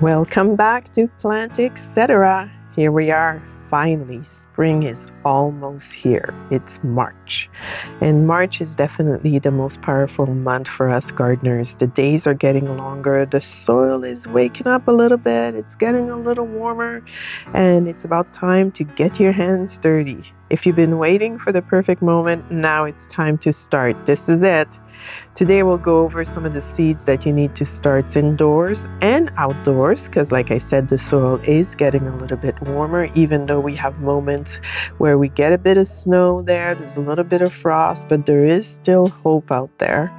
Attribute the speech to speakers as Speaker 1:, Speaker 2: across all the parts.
Speaker 1: Welcome back to Plant Etc. Here we are. Finally, spring is almost here. It's March. And March is definitely the most powerful month for us gardeners. The days are getting longer. The soil is waking up a little bit. It's getting a little warmer. And it's about time to get your hands dirty. If you've been waiting for the perfect moment, now it's time to start. This is it. Today we'll go over some of the seeds that you need to start indoors and outdoors because like I said, the soil is getting a little bit warmer even though we have moments where we get a bit of snow there's a little bit of frost, but there is still hope out there.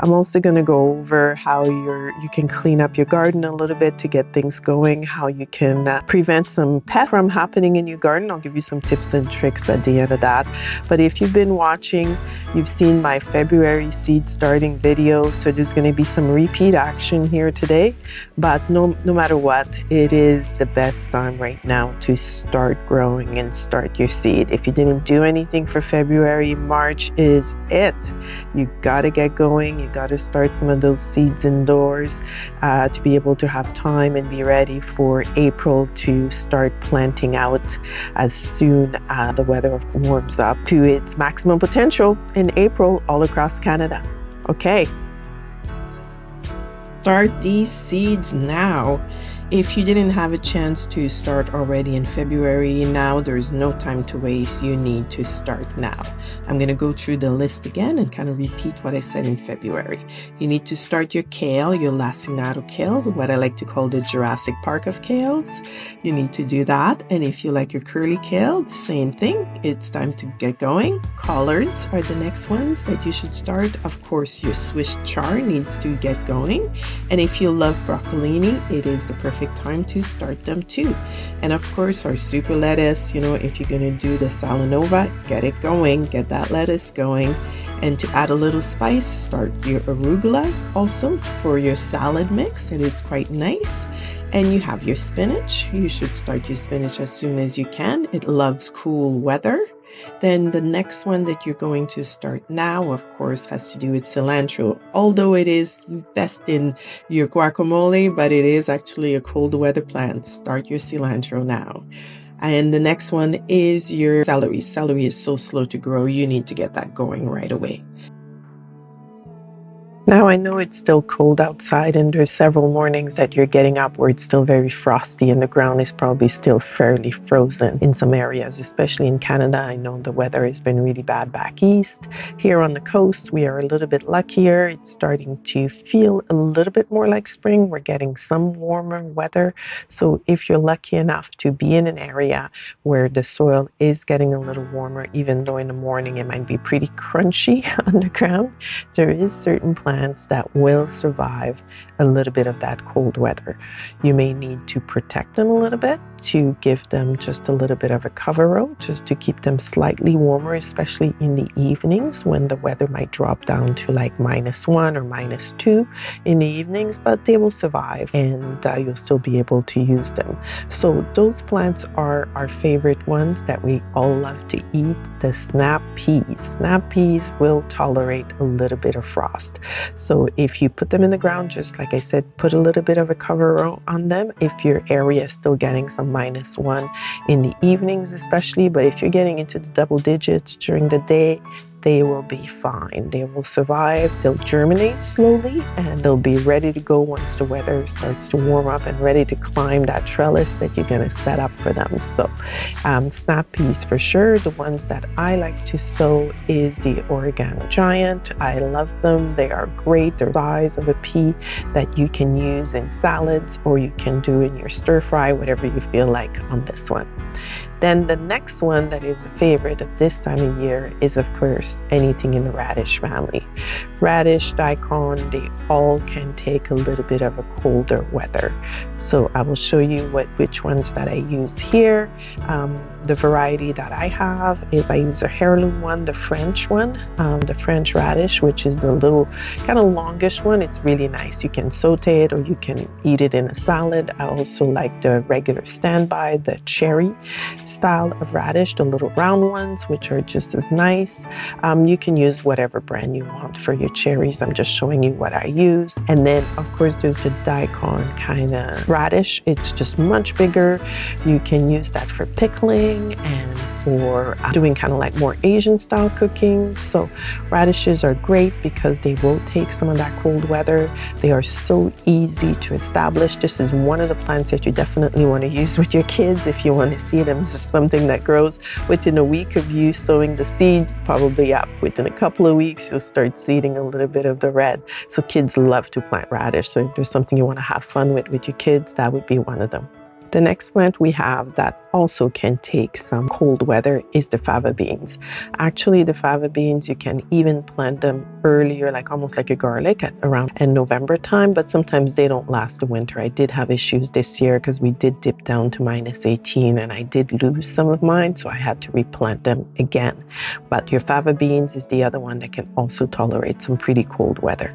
Speaker 1: I'm also going to go over how you can clean up your garden a little bit to get things going, how you can prevent some pests from happening in your garden. I'll give you some tips and tricks at the end of that. But if you've been watching, you've seen my February seed starting video, so there's going to be some repeat action here today. But no matter what, it is the best time right now to start growing and start your seed. If you didn't do anything for February, March is it. You got to get going. You got to start some of those seeds indoors to be able to have time and be ready for April to start planting out as soon as the weather warms up to its maximum potential in April all across Canada. Okay. Start these seeds now. If you didn't have a chance to start already in February, now there's no time to waste. You need to start now. I'm going to go through the list again and kind of repeat what I said in February. You need to start your kale, your lacinato kale, what I like to call the Jurassic Park of kales. You need to do that. And if you like your curly kale, the same thing. It's time to get going. Collards are the next ones that you should start. Of course, your Swiss chard needs to get going. And if you love broccolini, it is the perfect time to start them too. And of course, our super lettuce, if you're going to do the Salanova, get it going, get that lettuce going. And to add a little spice, start your arugula also for your salad mix. It is quite nice. And you have your spinach. You should start your spinach as soon as you can. It loves cool weather. Then the next one that you're going to start now, of course, has to do with cilantro. Although it is best in your guacamole, but it is actually a cold weather plant. Start your cilantro now. And the next one is your celery. Celery is so slow to grow. You need to get that going right away. Now I know it's still cold outside and there's several mornings that you're getting up where it's still very frosty and the ground is probably still fairly frozen in some areas, especially in Canada. I know the weather has been really bad back east. Here on the coast, we are a little bit luckier. It's starting to feel a little bit more like spring. We're getting some warmer weather. So if you're lucky enough to be in an area where the soil is getting a little warmer, even though in the morning it might be pretty crunchy on the ground, there is certain plants that will survive a little bit of that cold weather. You may need to protect them a little bit, to give them just a little bit of a coverall, just to keep them slightly warmer, especially in the evenings when the weather might drop down to like -1 or -2 in the evenings, but they will survive and you'll still be able to use them. So those plants are our favorite ones that we all love to eat, the snap peas. Snap peas will tolerate a little bit of frost. So if you put them in the ground, just like I said, put a little bit of a coverall on them if your area is still getting some -1 in the evenings especially, but if you're getting into the double digits during the day, they will be fine. They will survive. They'll germinate slowly and they'll be ready to go once the weather starts to warm up and ready to climb that trellis that you're going to set up for them. So snap peas for sure. The ones that I like to sow is the Oregon Giant. I love them. They are great. They're the size of a pea that you can use in salads or you can do in your stir fry, whatever you feel like on this one. Then the next one that is a favorite of this time of year is, of course, anything in the radish family. Radish, daikon, they all can take a little bit of a colder weather. So I will show you which ones that I used here. The variety that I have is I use a heirloom one, the French one, the French radish, which is the little kind of longish one. It's really nice. You can saute it or you can eat it in a salad. I also like the regular standby, the cherry. style of radish, the little round ones, which are just as nice. You can use whatever brand you want for your cherries. I'm just showing you what I use. And then, of course, there's the daikon kind of radish. It's just much bigger. You can use that for pickling and for doing kind of like more Asian style cooking. So radishes are great because they will take some of that cold weather. They are so easy to establish. This is one of the plants that you definitely want to use with your kids if you want to see them. It's just something that grows within a week of you sowing the seeds, probably up within a couple of weeks, you'll start seeding a little bit of the red. So kids love to plant radish. So if there's something you want to have fun with your kids, that would be one of them. The next plant we have that also can take some cold weather is the fava beans. Actually, the fava beans, you can even plant them earlier, like almost like a garlic at around November time, but sometimes they don't last the winter. I did have issues this year because we did dip down to -18 and I did lose some of mine, so I had to replant them again. But your fava beans is the other one that can also tolerate some pretty cold weather.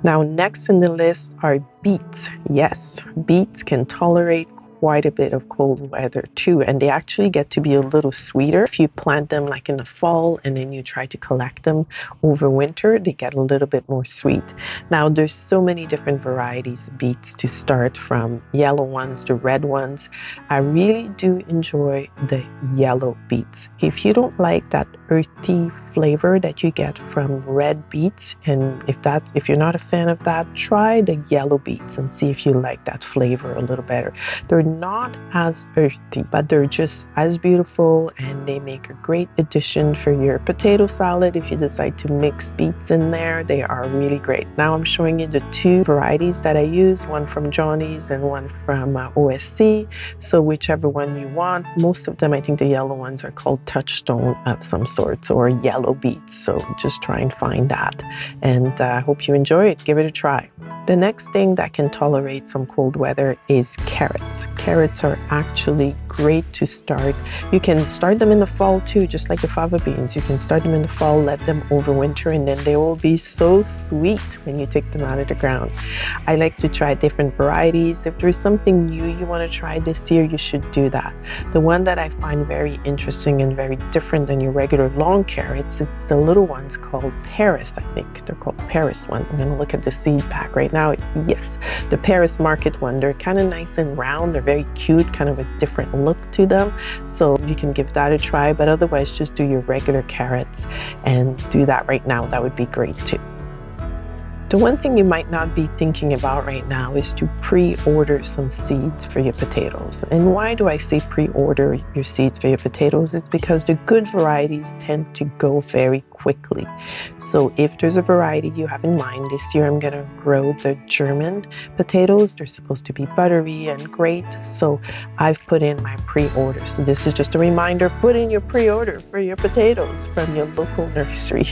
Speaker 1: Now, next in the list are beets. Yes, beets can tolerate quite a bit of cold weather too, and they actually get to be a little sweeter. If you plant them like in the fall and then you try to collect them over winter, they get a little bit more sweet. Now, there's so many different varieties of beets to start from yellow ones to red ones. I really do enjoy the yellow beets. If you don't like that earthy flavor that you get from red beets, and if you're not a fan of that, try the yellow beets and see if you like that flavor a little better. They're not as earthy, but they're just as beautiful, and they make a great addition for your potato salad. If you decide to mix beets in there, they are really great. Now I'm showing you the two varieties that I use, one from Johnny's and one from OSC. So whichever one you want. Most of them, I think the yellow ones are called touchstone of some sorts, or yellow beets. So just try and find that. And I hope you enjoy it. Give it a try. The next thing that can tolerate some cold weather is carrots. Carrots are actually great to start. You can start them in the fall too, just like the fava beans. You can start them in the fall, let them overwinter, and then they will be so sweet when you take them out of the ground. I like to try different varieties. If there's something new you want to try this year, you should do that. The one that I find very interesting and very different than your regular long carrots, it's the little ones called Paris, I think. They're called Paris ones. I'm going to look at the seed pack right now. Yes, the Paris market one. They're kind of nice and round. They're very cute, kind of a different look to them. So you can give that a try, but otherwise just do your regular carrots and do that right now. That would be great too. The one thing you might not be thinking about right now is to pre-order some seeds for your potatoes. And why do I say pre-order your seeds for your potatoes? It's because the good varieties tend to go very quickly. So if there's a variety you have in mind, this year I'm going to grow the German potatoes. They're supposed to be buttery and great. So I've put in my pre-order. So this is just a reminder, put in your pre-order for your potatoes from your local nursery.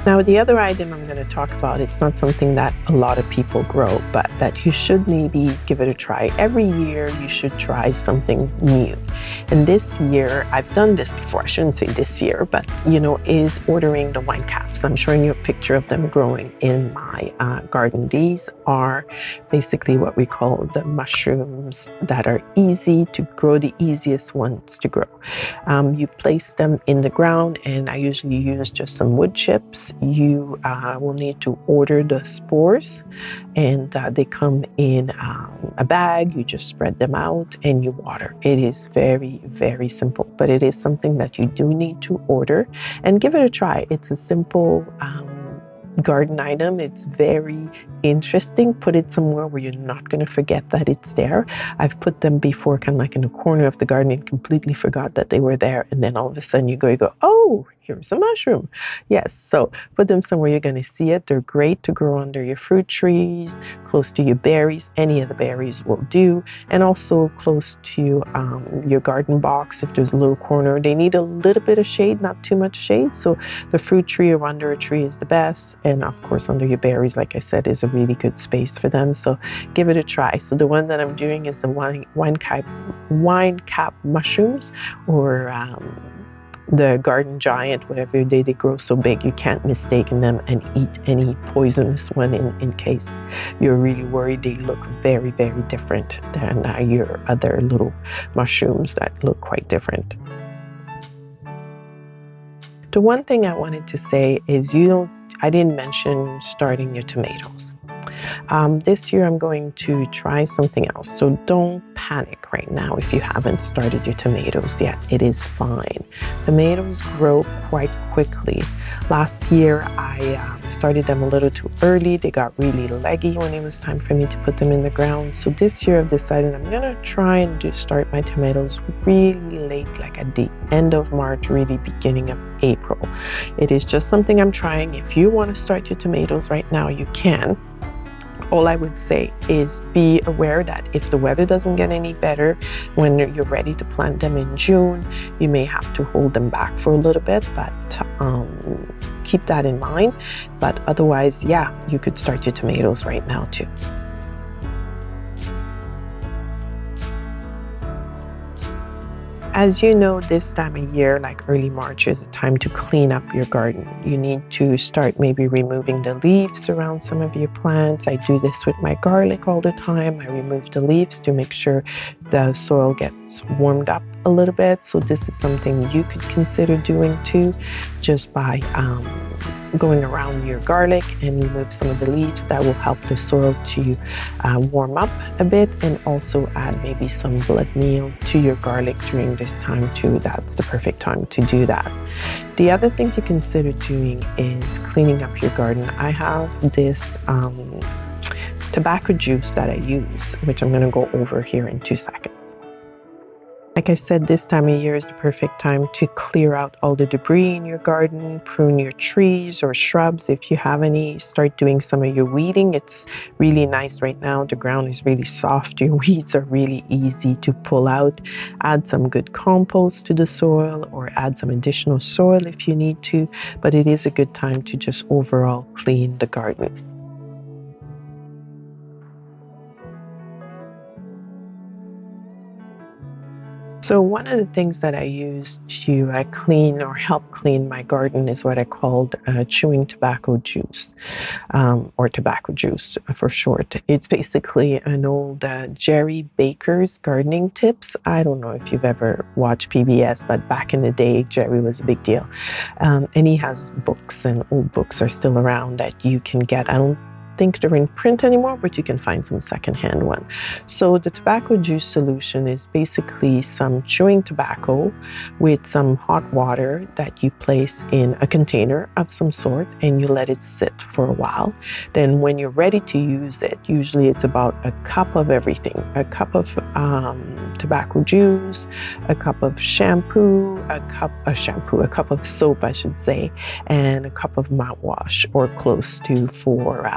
Speaker 1: Now, the other item I'm going to talk about, it's not something that a lot of people grow, but that you should maybe give it a try. Every year, you should try something new. And this year, I've done this before. I shouldn't say this year, but, is ordering the wine caps. I'm showing you a picture of them growing in my garden. These are basically what we call the mushrooms that are easy to grow, the easiest ones to grow. You place them in the ground, and I usually use just some wood chips. You will need to order the spores, and they come in a bag. You just spread them out and you water. It is very, very simple, but it is something that you do need to order and give it a try. It's a simple garden item. It's very interesting. Put it somewhere where you're not going to forget that it's there. I've put them before kind of like in a corner of the garden and completely forgot that they were there. And then all of a sudden you go, oh, here's a mushroom. Yes, so put them somewhere you're going to see it. They're great to grow under your fruit trees, close to your berries. Any of the berries will do. And also close to your garden box if there's a little corner. They need a little bit of shade, not too much shade. So the fruit tree or under a tree is the best. And of course, under your berries, like I said, is a really good space for them. So give it a try. So the one that I'm doing is the wine cap mushrooms, or the garden giant, whatever they grow so big you can't mistake them and eat any poisonous one in case you're really worried. They look very, very different than your other little mushrooms that look quite different. The one thing I wanted to say is I didn't mention starting your tomatoes. This year I'm going to try something else, so don't panic right now if you haven't started your tomatoes yet. It is fine. Tomatoes grow quite quickly. Last year I started them a little too early. They got really leggy when it was time for me to put them in the ground. So this year I've decided I'm gonna try and start my tomatoes really late, like at the end of March, really beginning of April. It is just something I'm trying. If you want to start your tomatoes right now, you can. All I would say is be aware that if the weather doesn't get any better when you're ready to plant them in June, you may have to hold them back for a little bit, but keep that in mind. But otherwise, yeah, you could start your tomatoes right now too. As you know, this time of year, like early March, is a time to clean up your garden. You need to start maybe removing the leaves around some of your plants. I do this with my garlic all the time. I remove the leaves to make sure the soil gets warmed up a little bit. So this is something you could consider doing too, just by going around your garlic and remove some of the leaves. That will help the soil to warm up a bit, and also add maybe some blood meal to your garlic during this time too. That's the perfect time to do that. The other thing to consider doing is cleaning up your garden. I have this tobacco juice that I use, which I'm going to go over here in 2 seconds. Like I said, this time of year is the perfect time to clear out all the debris in your garden, prune your trees or shrubs if you have any, start doing some of your weeding. It's really nice right now. The ground is really soft. Your weeds are really easy to pull out. Add some good compost to the soil or add some additional soil if you need to, but it is a good time to just overall clean the garden. So one of the things that I use to clean or help clean my garden is what I called chewing tobacco juice, or tobacco juice for short. It's basically an old Jerry Baker's gardening tips. I don't know if you've ever watched PBS, but back in the day, Jerry was a big deal. And he has books, and old books are still around that you can get. I don't think they're in print anymore, but you can find some secondhand one. So the tobacco juice solution is basically some chewing tobacco with some hot water that you place in a container of some sort, and you let it sit for a while. Then when you're ready to use it, usually it's about a cup of everything: a cup of tobacco juice, a cup of shampoo, a cup of soap, I should say, and a cup of mouthwash, or close to, for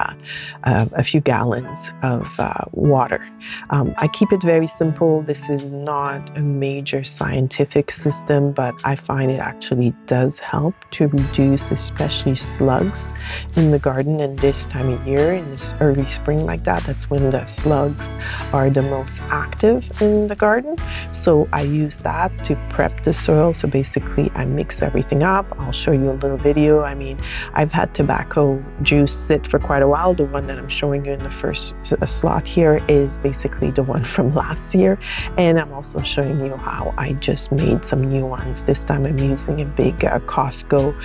Speaker 1: a few gallons of water. I keep it very simple. This is not a major scientific system, but I find it actually does help to reduce especially slugs in the garden. And this time of year, in this early spring like that, that's when the slugs are the most active in the garden. So I use that to prep the soil. So basically I mix everything up. I'll show you a little video. I mean, I've had tobacco juice sit for quite a while. The one that I'm showing you in the first slot here is basically the one from last year, and I'm also showing you how I just made some new ones. This time I'm using a big Costco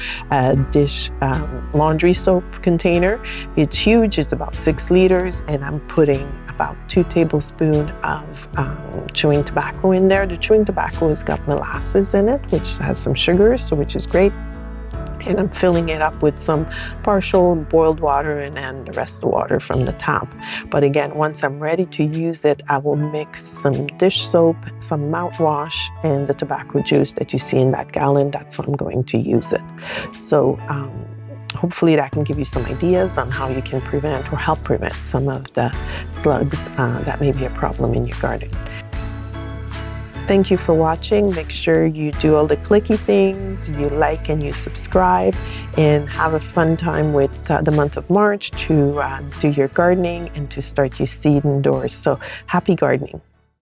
Speaker 1: dish laundry soap container. It's huge, it's about 6 liters, and I'm putting about 2 tablespoons of chewing tobacco in there. The chewing tobacco has got molasses in it, which has some sugars, so which is great. And I'm filling it up with some partial boiled water and then the rest of the water from the tap. But again, once I'm ready to use it, I will mix some dish soap, some mouthwash, and the tobacco juice that you see in that gallon. That's how I'm going to use it. So hopefully that can give you some ideas on how you can prevent or help prevent some of the slugs that may be a problem in your garden. Thank you for watching. Make sure you do all the clicky things, you like and you subscribe, and have a fun time with the month of March to do your gardening and to start your seed indoors. So happy gardening.